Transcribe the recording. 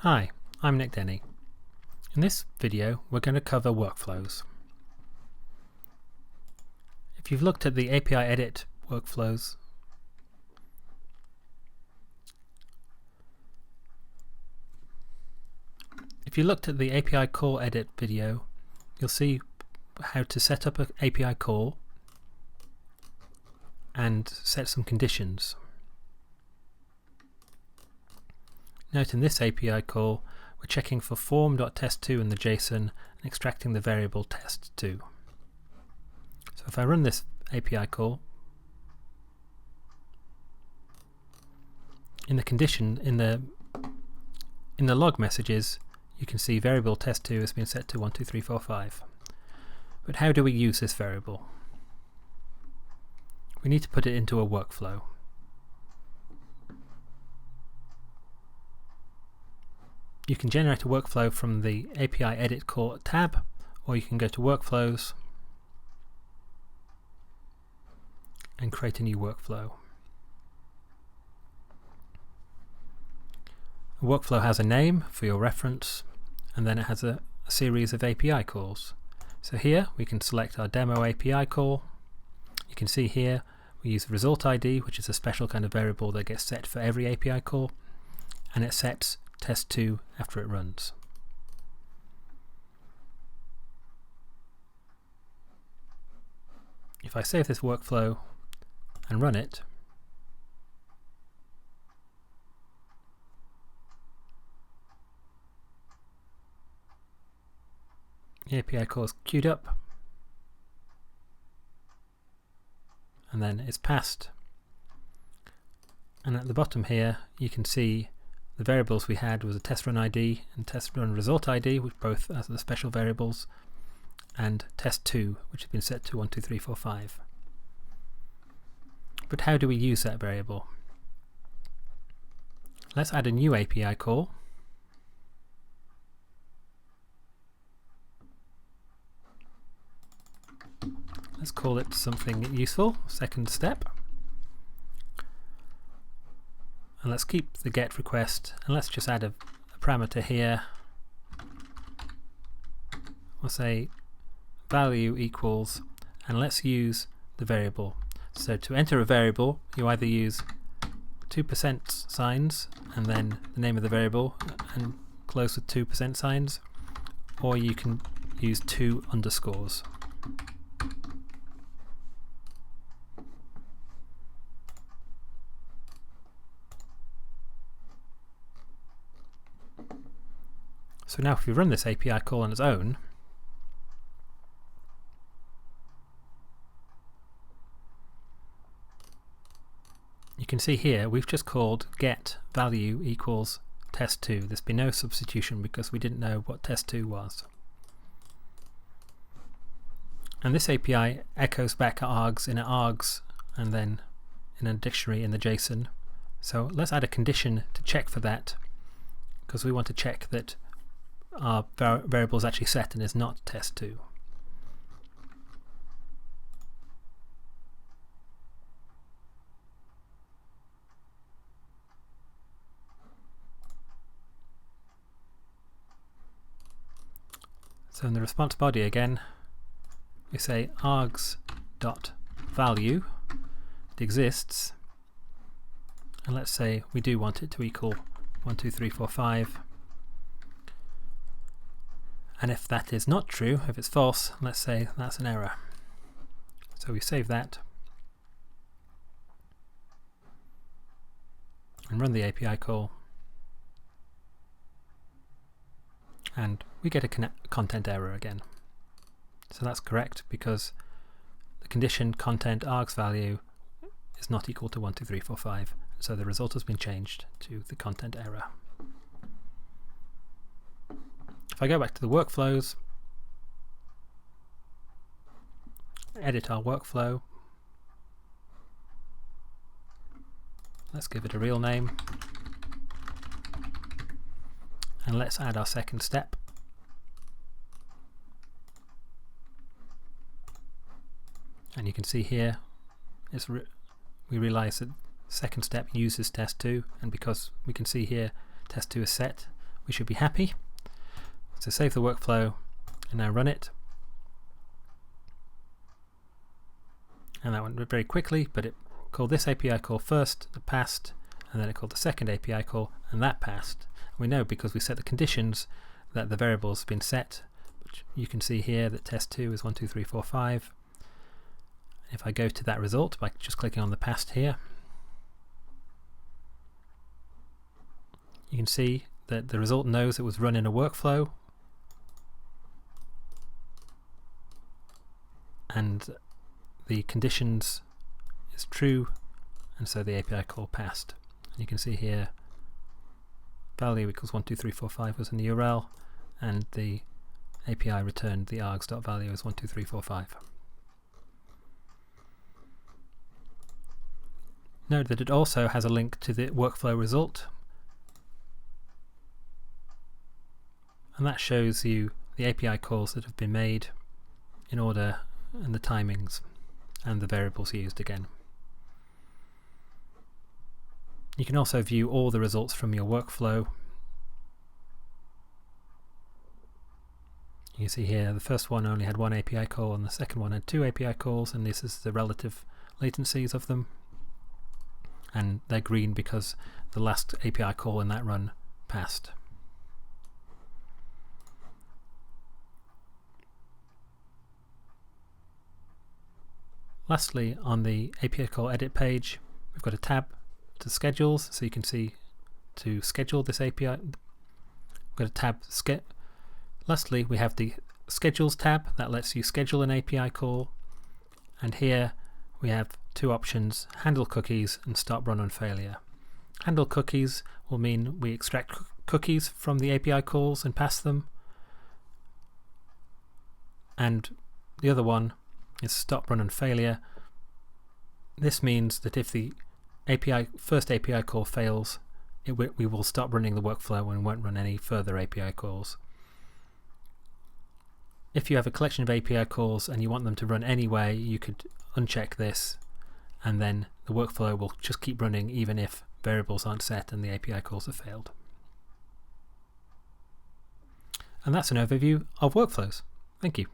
Hi, I'm Nick Denny. In this video we're going to cover workflows. If you've looked at the API edit workflows, if you looked at the API call edit video, you'll see how to set up an API call and set some conditions. Note in this API call we're checking for form.test2 in the JSON and extracting the variable test2. So if I run this API call, in the condition in the log messages you can see variable test2 has been set to 12345. But how do we use this variable? We need to put it into a workflow. You can generate a workflow from the API Edit Call tab, or you can go to Workflows and create a new workflow. A workflow has a name for your reference, and then it has a series of API calls. So here we can select our demo API call. You can see here we use result ID, which is a special kind of variable that gets set for every API call, and it sets test2 after it runs. If I save this workflow and run it, the API call is queued up and then it's passed, and at the bottom here you can see the variables we had was a test run ID and test run result ID, which both are the special variables, and test2, which has been set to 12345. But how do we use that variable? Let's add a new API call. Let's call it something useful, second step. And let's keep the get request, and let's just add a parameter here. We'll say value equals, and let's use the variable. So to enter a variable you either use 2% signs and then the name of the variable and close with 2% signs, or you can use 2 underscores. So now if we run this API call on its own, you can see here we've just called get value equals test2. There's been no substitution because we didn't know what test2 was. And this API echoes back args in args and then in a dictionary in the JSON. So let's add a condition to check for that, because we want to check that our variable is actually set and is not test2. So in the response body again we say args.value, it exists, and let's say we do want it to equal 12345. And if that is not true, if it's false, let's say that's an error. So we save that and run the API call, and we get a content error again. So that's correct because the condition content args value is not equal to 12345, so the result has been changed to the content error. If I go back to the workflows, edit our workflow, let's give it a real name, and let's add our second step. And you can see here we realize that second step uses test2, and because we can see here test2 is set, we should be happy. So save the workflow and now run it. And that went very quickly, but it called this API call first, it passed, and then it called the second API call, and that passed. We know because we set the conditions that the variables have been set, which you can see here that test2 is 1, 2, 3, 4, 5. If I go to that result by just clicking on the passed here, you can see that the result knows it was run in a workflow, and the conditions is true, and so the API call passed. And you can see here value equals 1, 2, 3, 4, 5 was in the URL, and the API returned the args.value as 1, 2, 3, 4, 5. Note that it also has a link to the workflow result, and that shows you the API calls that have been made in order, and the timings and the variables used again. You can also view all the results from your workflow. You can see here the first one only had one API call and the second one had two API calls, and this is the relative latencies of them, and they're green because the last API call in that run passed. Lastly, on the API call edit page, we've got a tab to schedules, so you can see to schedule this API. We've got a tab. Lastly, we have the schedules tab that lets you schedule an API call, and here we have two options: handle cookies and stop run on failure. Handle cookies will mean we extract cookies from the API calls and pass them, and the other one is stop run on failure. This means that if the first API call fails, we will stop running the workflow and won't run any further API calls. If you have a collection of API calls and you want them to run anyway, you could uncheck this, and then the workflow will just keep running even if variables aren't set and the API calls have failed. And that's an overview of workflows. Thank you.